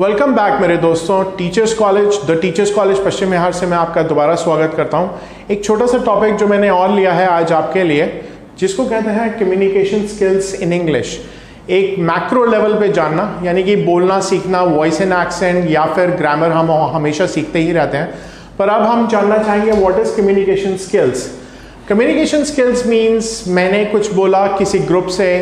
Welcome back मेरे दोस्तों, teachers college the teachers college पश्चिम बिहार से मैं आपका दोबारा स्वागत करता हूं। एक छोटा सा टॉपिक जो मैंने और लिया है आज आपके लिए, जिसको कहते हैं कम्युनिकेशन स्किल्स इन इंग्लिश। एक मैक्रो लेवल पे जानना, यानी कि बोलना सीखना, वॉइस एंड एक्सेंट या फिर ग्रामर हम हमेशा सीखते ही रहते हैं, पर अब हम जानना चाहेंगे what is communication skills. Communication skills means मैंने कुछ बोला किसी ग्रुप से,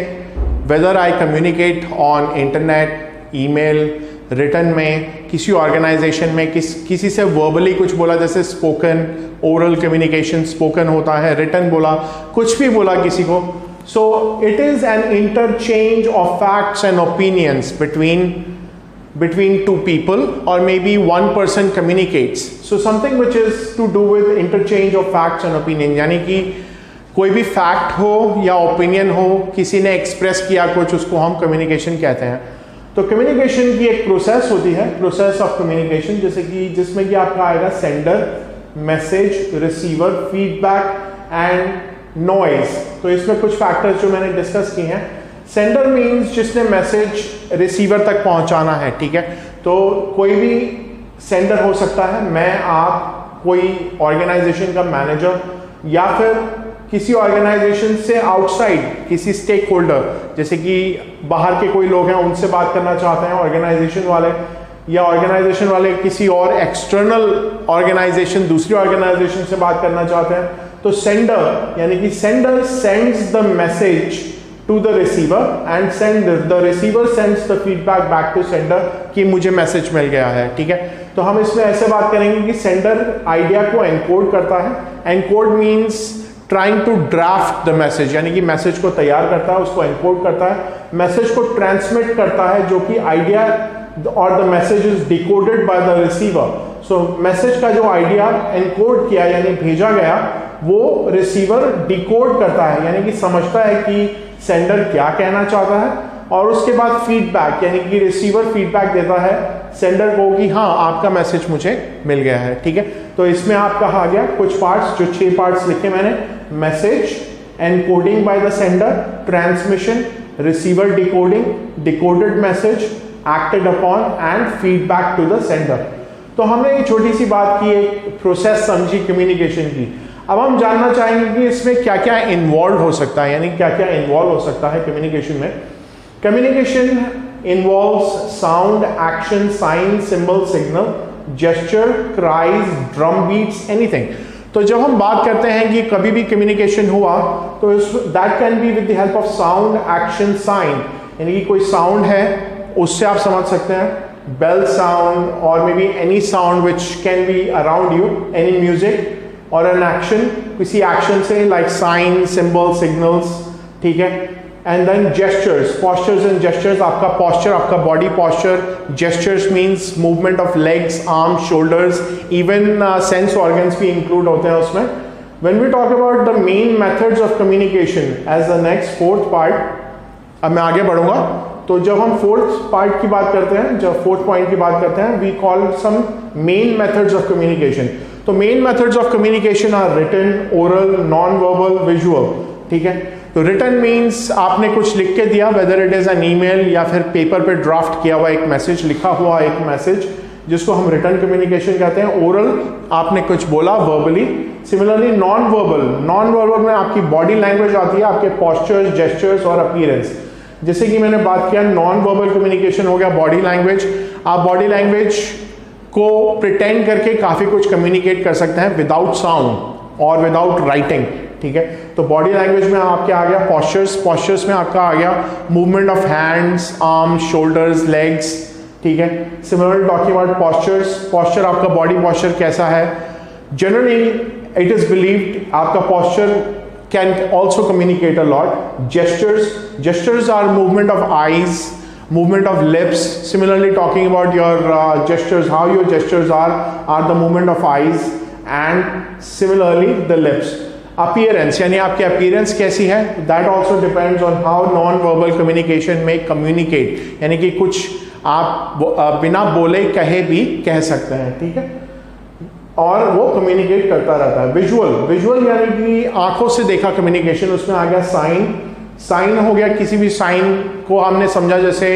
whether I communicate on internet, email, return में, किसी ऑर्गेनाइजेशन में, किसी से वर्बली कुछ बोला, जैसे स्पोकन, ओरल कम्युनिकेशन स्पोकन होता है, रिटर्न बोला, कुछ भी बोला किसी को। So it is an interchange of facts and opinions between two people, or maybe one person communicates. So something which is to do with interchange of facts and opinion, यानी कि कोई भी फैक्ट हो या ओपिनियन हो, किसी ने express किया कुछ, उसको हम कम्युनिकेशन कहते हैं। तो कम्युनिकेशन की एक प्रोसेस होती है, प्रोसेस ऑफ कम्युनिकेशन, जैसे कि जिसमें कि आपका आएगा sender, message, receiver, feedback and noise. तो इसमें कुछ फैक्टर्स जो मैंने डिस्कस किए हैं। सेंडर मीन्स जिसने मैसेज रिसीवर तक पहुंचाना है, ठीक है। तो कोई भी सेंडर हो सकता है, मैं, आप, कोई ऑर्गेनाइजेशन का मैनेजर, या फिर किसी ऑर्गेनाइजेशन से आउटसाइड किसी स्टेक होल्डर, जैसे कि बाहर के कोई लोग हैं, उनसे बात करना चाहते हैं ऑर्गेनाइजेशन वाले, या ऑर्गेनाइजेशन वाले किसी और एक्सटर्नल ऑर्गेनाइजेशन, दूसरी ऑर्गेनाइजेशन से बात करना चाहते हैं। तो सेंडर यानी कि sender sends the message to the receiver and the receiver sends the feedback back to sender कि मुझे मैसेज मिल गया है, ठीक है। तो हम इसमें ऐसे बात करेंगे कि सेंडर आइडिया को एनकोड करता है। Encode means trying to draft the message, यानी कि मैसेज को तैयार करता है, उसको एनकोड करता है, मैसेज को ट्रांसमिट करता है, जो कि आइडिया और the message is decoded by the receiver. So message का जो आइडिया एनकोड किया यानी भेजा गया, वो रिसीवर डिकोड करता है, यानी कि समझता है कि सेंडर क्या कहना चाहता है, और उसके बाद फीडबैक यानी कि रिसीवर फीडबैक देता है सेंडर को कि हाँ आपका मैसेज मुझे मिल गया है, ठीक है। तो इसमें आपका आ गया कुछ पार्ट्स, जो 6 पार्ट्स लिखे मैंने: message, encoding by the sender, transmission, receiver decoding, decoded message, acted upon and feedback to the sender. तो हमने ये छोटी सी बात की, एक प्रोसेस समझी कम्युनिकेशन की। अब हम जानना चाहेंगे कि इसमें क्या क्या इन्वॉल्व हो सकता है, यानी क्या क्या इन्वॉल्व हो सकता है कम्युनिकेशन में। Communication involves sound, action, sign, symbol, signal, gesture, cries, drum beats, anything. तो जब हम बात करते हैं कि कभी भी कम्युनिकेशन हुआ, तो that can be with the help of sound, action, sign. यानी कि कोई साउंड है, उससे आप समझ सकते हैं, बेल साउंड, और may be any sound which can be around you, any music, और एन एक्शन, किसी एक्शन से, लाइक साइन, सिंबल, सिग्नल्स, ठीक है। And then gestures, postures and gestures, आपका पॉस्चर, आपका body posture. Gestures means movement of legs, arms, shoulders, even sense organs भी include होते हैं उसमें। When we talk about the main methods of communication as the next 4th part, अब मैं आगे बढ़ूंगा। तो जब हम 4th पार्ट की बात करते हैं, जब 4th पॉइंट की बात करते हैं, we call some main methods of communication. तो main methods of communication are written, oral, non verbal, visual, ठीक है। तो रिटन मीन्स आपने कुछ लिख के दिया, whether it is an email या फिर पेपर पे ड्राफ्ट किया हुआ एक मैसेज, लिखा हुआ एक मैसेज, जिसको हम रिटन कम्युनिकेशन कहते हैं। ओरल, आपने कुछ बोला वर्बली। सिमिलरली नॉन वर्बल में आपकी बॉडी लैंग्वेज आती है, आपके पॉस्चर्स, जेस्चर्स और अपीयरेंस। जैसे कि मैंने बात किया, नॉन वर्बल कम्युनिकेशन हो गया बॉडी लैंग्वेज। आप बॉडी लैंग्वेज को प्रिटेंड करके काफी कुछ कम्युनिकेट कर सकते हैं विदाउट साउंड और विदाउट राइटिंग, ठीक है। तो बॉडी लैंग्वेज में आपके आ गया पॉस्चर्स में आपका आ गया movement of hands, arms, shoulders, legs, ठीक है। सिमिलरली टॉकिंग अबाउट पॉस्चर, आपका बॉडी पॉस्चर कैसा है। जनरली इट इज बिलीव्ड आपका posture can also communicate a lot. Gestures are movement of eyes, movement of lips. Similarly talking about your gestures, how your gestures are the movement of eyes, and similarly the lips. Appearance यानी आपकी appearance कैसी है, that also depends on how non-verbal communication में communicate, यानी कि कुछ आप बिना बोले कहे भी कह सकते हैं, ठीक है, और वो कम्युनिकेट करता रहता है। विजुअल यानी कि आंखों से देखा कम्युनिकेशन, उसमें आ गया साइन हो गया, किसी भी साइन को हमने समझा, जैसे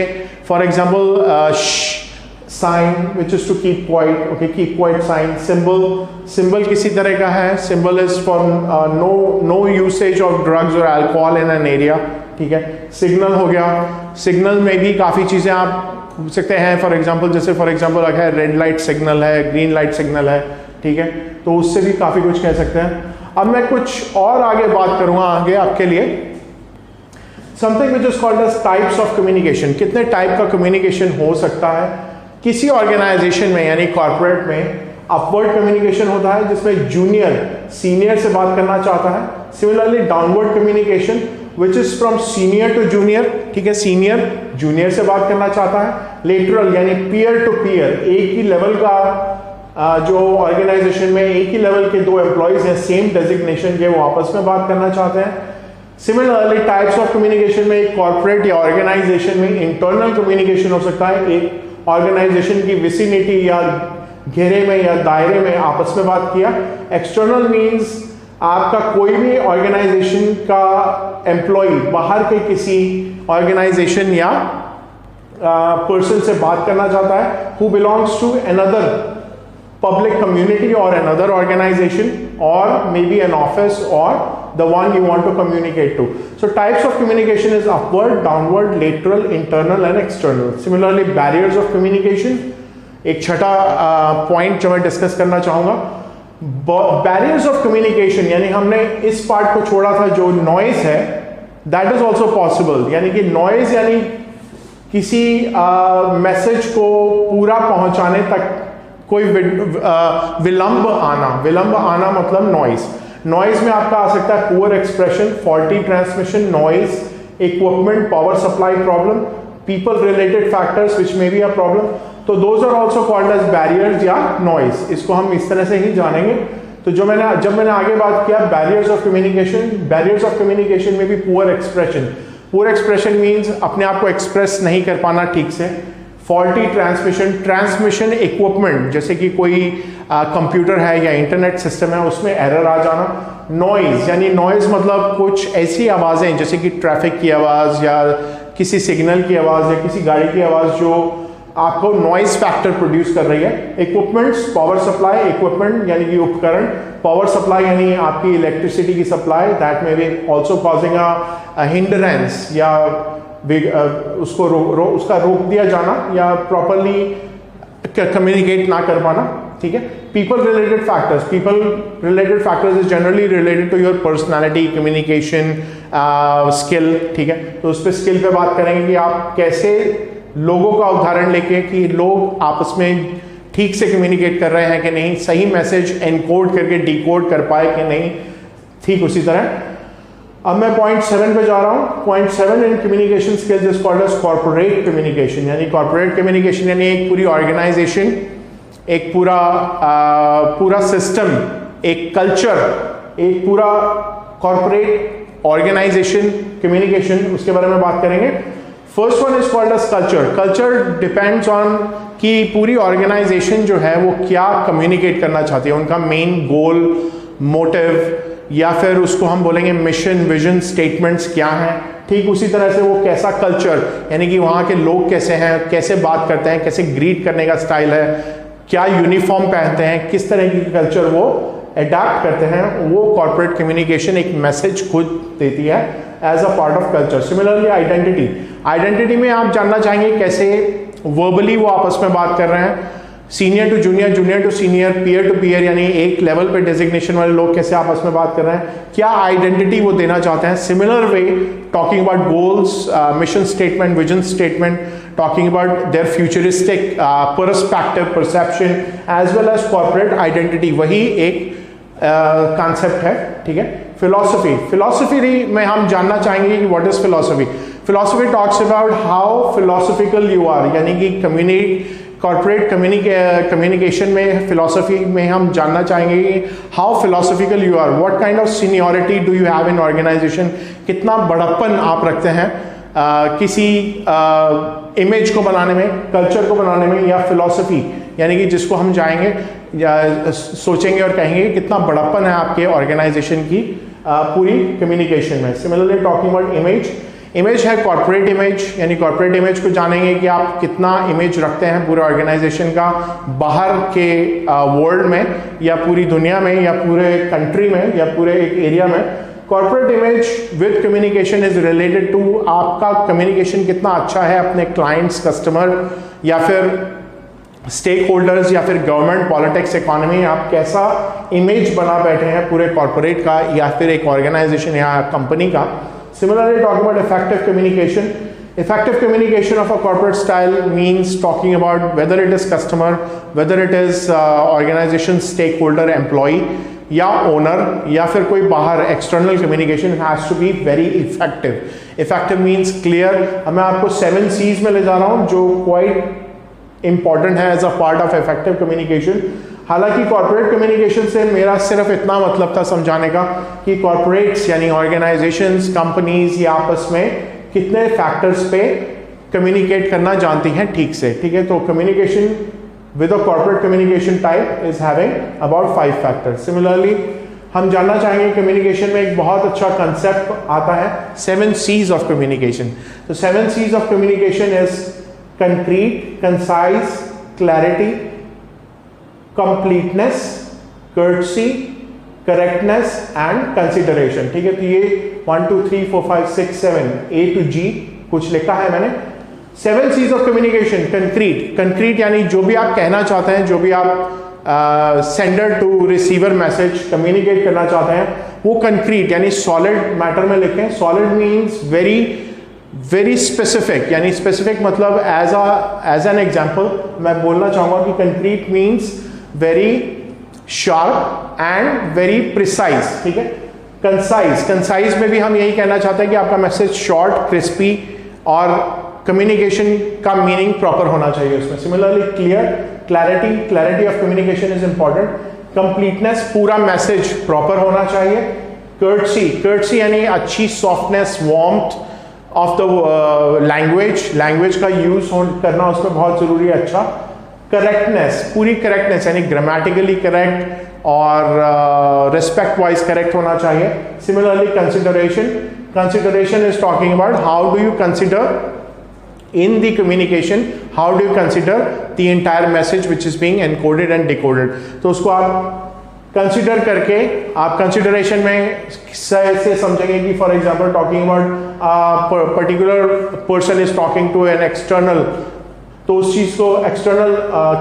for example sign which is to keep quiet, okay, keep quiet sign. Symbol किसी तरह का है, symbol is for no usage of drugs और अल्कोहल इन एन एरिया, ठीक है। सिग्नल हो गया, सिग्नल में भी काफ़ी चीज़ें आप पूछ सकते हैं, फॉर एग्जाम्पल अगर रेड लाइट सिग्नल है, ग्रीन लाइट सिग्नल है, ठीक है, तो उससे भी काफ़ी कुछ कह सकते हैं। अब मैं कुछ और आगे बात करूँगा आगे आपके लिए, something which is called as types of communication. कितने टाइप का कम्युनिकेशन हो सकता है किसी ऑर्गेनाइजेशन में, यानी कॉर्पोरेट में। अपवर्ड कम्युनिकेशन होता है जिसमें जूनियर सीनियर से बात करना चाहता है। Similarly downward communication which is from senior to junior, ठीक है, सीनियर जूनियर से बात करना चाहता है। लेटरल यानी पीयर टू पीयर, एक ही लेवल का जो ऑर्गेनाइजेशन में एक ही लेवल के दो एम्प्लॉइज हैं सेम डेजिग्नेशन के, वो आपस में बात करना चाहते हैं। सिमिलरली टाइप्स ऑफ कम्युनिकेशन में एक कॉर्पोरेट या ऑर्गेनाइजेशन में इंटरनल कम्युनिकेशन हो सकता है, एक ऑर्गेनाइजेशन की विसिनिटी या घेरे में या दायरे में आपस में बात किया। एक्सटर्नल मीन्स आपका कोई भी ऑर्गेनाइजेशन का एम्प्लॉय बाहर के किसी ऑर्गेनाइजेशन या पर्सन से बात करना चाहता है who belongs to another public community or another organization or maybe an office or the one you want to communicate to. So types of communication is upward, downward, lateral, internal and external. Similarly barriers of communication, एक छठा point जो मैं discuss करना चाहूँगा, barriers of communication, यानी हमने इस part को छोड़ा था जो नॉइज है, दैट इज ऑल्सो पॉसिबल। यानी कि नॉइज यानी किसी मैसेज को पूरा पहुंचाने तक कोई विलंब आना मतलब नॉइज। नॉइज में आपका आ सकता है poor expression, faulty transmission, noise, equipment, power supply problem, people related factors which may be a problem. तो those are also called as barriers या नॉइज। इसको हम इस तरह से ही जानेंगे। तो जब मैंने आगे बात किया बैरियर्स ऑफ कम्युनिकेशन में भी पुअर एक्सप्रेशन मीन्स अपने आप को एक्सप्रेस नहीं कर पाना ठीक से। फॉल्टी ट्रांसमिशन इक्विपमेंट, जैसे कि कोई कंप्यूटर है या इंटरनेट सिस्टम है उसमें एरर आ जाना। नॉइज यानी नॉइज मतलब कुछ ऐसी आवाज़ें जैसे कि ट्रैफिक की आवाज़ या किसी सिग्नल की आवाज़ या किसी गाड़ी की आवाज़ जो आपको नॉइज फैक्टर प्रोड्यूस कर रही है। इक्विपमेंट्स, पावर सप्लाई, इक्विपमेंट यानी कि उपकरण, पावर सप्लाई यानी आपकी इलेक्ट्रिसिटी की सप्लाई, दैट में भी ऑल्सो कॉजिंग अ हिंडरेंस या उसका रोक दिया जाना या प्रॉपरली कम्युनिकेट ना कर पाना, ठीक है। People related factors is generally related to your personality, communication skill, ठीक है। तो उस पर स्किल पे बात करेंगे कि आप कैसे लोगों का उदाहरण लेके कि लोग आपस में ठीक से कम्युनिकेट कर रहे हैं कि नहीं, सही मैसेज एनकोड करके डिकोड कर पाए कि नहीं, ठीक उसी तरह। अब मैं पॉइंट 7 पे जा रहा हूँ। Point 7 in communication skills is called as corporate communication. यानी कॉर्पोरेट कम्युनिकेशन यानी एक पूरी ऑर्गेनाइजेशन, एक पूरा सिस्टम, एक कल्चर, एक पूरा कॉर्पोरेट ऑर्गेनाइजेशन कम्युनिकेशन, उसके बारे में बात करेंगे। First one is called as culture. Culture depends on कि पूरी ऑर्गेनाइजेशन जो है वो क्या कम्युनिकेट करना चाहती है, उनका मेन गोल, मोटिव, या फिर उसको हम बोलेंगे मिशन, विजन स्टेटमेंट्स क्या हैं। ठीक उसी तरह से वो कैसा कल्चर यानी कि वहाँ के लोग कैसे हैं, कैसे बात करते हैं, कैसे ग्रीट करने का स्टाइल है, क्या यूनिफॉर्म पहनते हैं, किस तरह की कल्चर वो अडैप्ट करते हैं, वो कॉर्पोरेट कम्युनिकेशन एक मैसेज खुद देती है as a part of culture. Similarly identity में आप जानना चाहेंगे कैसे वर्बली वो आपस में बात कर रहे हैं। Senior to junior, junior to senior, peer to peer यानी एक लेवल पे डेजिग्नेशन वाले लोग कैसे आपस में बात कर रहे हैं, क्या आइडेंटिटी वो देना चाहते हैं। Similar way talking about goals, mission statement, vision statement, talking about their futuristic perspective, perception as well as corporate identity, वही एक कॉन्सेप्ट है, ठीक है। फिलॉसफी में हम जानना चाहेंगे कि what is philosophy talks about how philosophical you are, यानी कि कॉर्पोरेट कम्युनिकेशन में फिलॉसफी में हम जानना चाहेंगे how philosophical you are, what kind of seniority do you have in organisation, कितना बड़प्पन आप रखते हैं किसी इमेज को बनाने में, कल्चर को बनाने में, या फिलॉसफी यानी कि जिसको हम जाएंगे या सोचेंगे और कहेंगे कितना बड़प्पन है आपके ऑर्गेनाइजेशन की पूरी कम्युनिकेशन में। सिमिलरली टॉकिंग अबाउट इमेज है कॉर्पोरेट इमेज, यानी कॉर्पोरेट इमेज को जानेंगे कि आप कितना इमेज रखते हैं पूरे ऑर्गेनाइजेशन का बाहर के वर्ल्ड में या पूरी दुनिया में या पूरे कंट्री में या पूरे एक एरिया में। Corporate image with communication is related to आपका कम्युनिकेशन कितना अच्छा है अपने क्लाइंट्स, कस्टमर या फिर स्टेक होल्डर्स या फिर गवर्नमेंट, पॉलिटिक्स, इकोनॉमी, आप कैसा इमेज बना बैठे हैं पूरे कॉर्पोरेट का या फिर एक ऑर्गेनाइजेशन या कंपनी का। Similarly, talking about effective communication. Effective communication of a corporate style means talking about whether it is customer, whether it is organization, stakeholder, employee या owner या फिर कोई बाहर external communication has to be very effective. Effective means clear. मैं आपको 7 C's में ले जा रहा हूँ जो quite important है as a part of effective communication. हालांकि कॉर्पोरेट कम्युनिकेशन से मेरा सिर्फ इतना मतलब था समझाने का कि कॉर्पोरेट्स यानी ऑर्गेनाइजेशंस, कंपनीज ये आपस में कितने फैक्टर्स पे कम्युनिकेट करना जानती हैं ठीक से, ठीक है। तो communication with a corporate communication type is having about 5 factors. Similarly हम जानना चाहेंगे कम्युनिकेशन में एक बहुत अच्छा कंसेप्ट आता है 7 C's ऑफ कम्युनिकेशन। तो 7 C's of communication is concrete, concise, clarity, completeness, courtesy, correctness and consideration, ठीक है। तो ये 1 2 3 4 5 6 7 A to G कुछ लिखा है मैंने। 7 C's of communication. Concrete, concrete यानी जो भी आप कहना चाहते हैं, जो भी आप sender to receiver message communicate करना चाहते हैं वो कंक्रीट यानी सॉलिड मैटर में लिखें। सॉलिड मीन्स वेरी स्पेसिफिक, यानी स्पेसिफिक मतलब एज एन एग्जाम्पल मैं बोलना चाहूँगा कि concrete means very sharp and very precise, ठीक है। कंसाइज, कंसाइज में भी हम यही कहना चाहते हैं कि आपका मैसेज शॉर्ट, क्रिस्पी और कम्युनिकेशन का मीनिंग प्रॉपर होना चाहिए उसमें। Similarly clear, clarity, clarity of communication is important. Completeness, पूरा मैसेज प्रॉपर होना चाहिए। कर्टसी, कर्टसी यानी अच्छी softness, warmth of the language, language का यूज करना उसमें बहुत जरूरी है। अच्छा, करेक्टनेस, पूरी करेक्टनेस यानी ग्रामेटिकली करेक्ट और रिस्पेक्ट वाइज करेक्ट होना चाहिए। Similarly consideration, consideration is talking about how do you consider in the communication, how do you consider the entire message which is being encoded and decoded. तो उसको आप consider करके आप consideration में से समझेंगे कि for example talking about particular person is talking to an external, तो उस चीज़ को एक्सटर्नल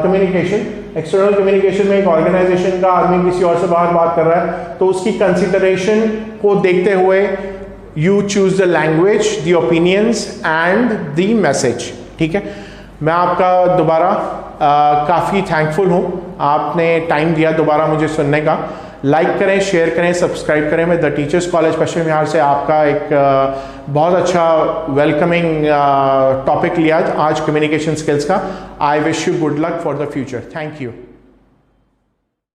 कम्युनिकेशन, एक्सटर्नल कम्युनिकेशन में एक ऑर्गेनाइजेशन का आदमी किसी और से बाहर बात कर रहा है तो उसकी कंसिडरेशन को देखते हुए you choose the language, the opinions and the message, ठीक है। मैं आपका दोबारा काफ़ी थैंकफुल हूँ, आपने टाइम दिया दोबारा मुझे सुनने का। लाइक करें, शेयर करें, सब्सक्राइब करें। मैं द टीचर्स कॉलेज पश्चिम बिहार से आपका एक बहुत अच्छा वेलकमिंग टॉपिक लिया आज कम्युनिकेशन स्किल्स का। I wish you good luck for the future. Thank you.